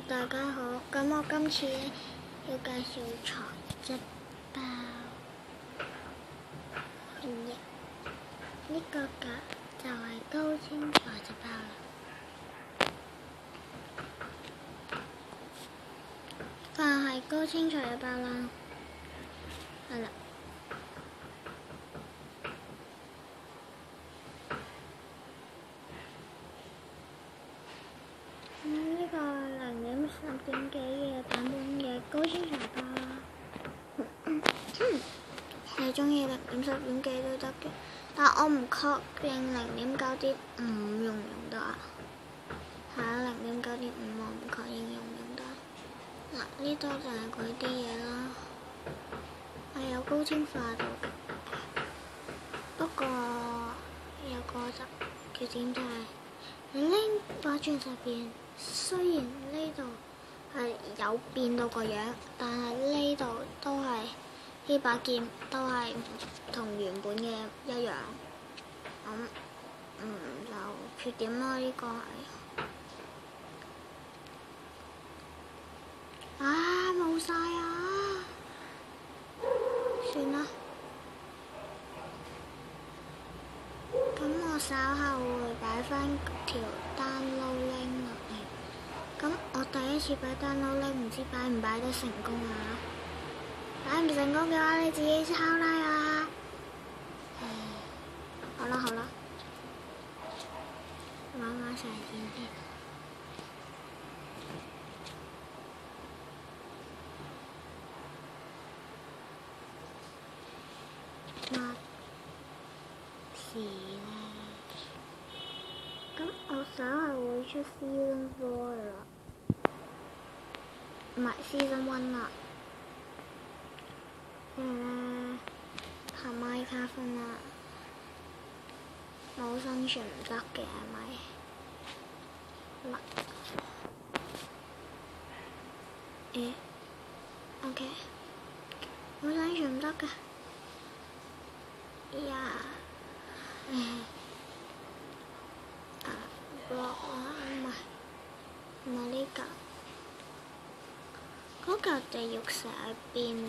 大家好，咁我今次咧要介紹材質包。呢個架就係高清材質包啦，但係高清材質包啦，係啦。呢個0.10幾嘅版本嘅高清材包啦，你中意0.10幾都得嘅，但我唔確定0.9.5用唔用得啊？係啊，0.9.5我唔確認用唔用得。嗱，呢度就係嗰啲嘢啦，係有高清化到嘅，不過有個缺點就係你拎把鑽石變，雖然呢度係有變到個樣，但係呢度都係呢把劍都係同原本嘅一樣，就缺點啦。呢個係冇晒啊！算啦，咁我稍後會擺翻條download link落嚟。咁我第一次擺download link，唔知擺唔擺得成功啊？擺唔成功嘅話，你自己抄啦啊！好啦，玩晒先先。乜事呢？咁我稍後會出 Season 4啦，唔係 Season 1啦。下麥卡風啦，冇生存唔得嘅係咪？OK， 冇生存唔得㗎。block 啊，唔係呢嚿，嗰嚿地獄石喺邊啊？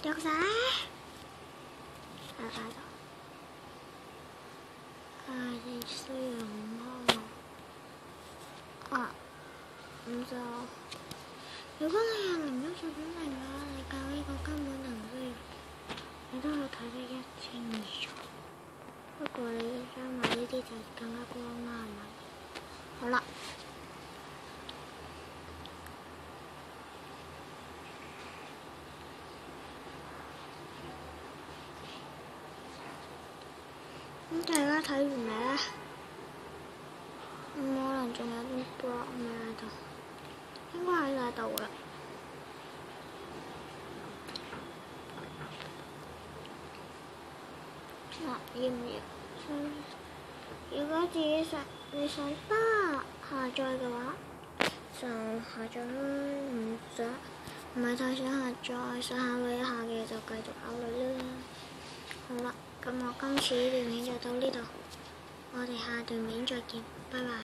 地獄石喺度，你需要乜？咁就如果你係0.10.0嘅話，你教呢個根本就唔需要，你都可以睇得一清二楚。不過你加埋呢啲就更加光啦，係咪？好啦，咁大家睇完未咧？可能仲有啲 block 咩喺度，應該喺晒度啦。要唔要？如果你想得下載嘅話，就下載啦。唔係太想下載，想考慮一下嘅就繼續考慮啦。好啦，咁我今次呢段片就到呢度，我哋下段片再見，拜拜。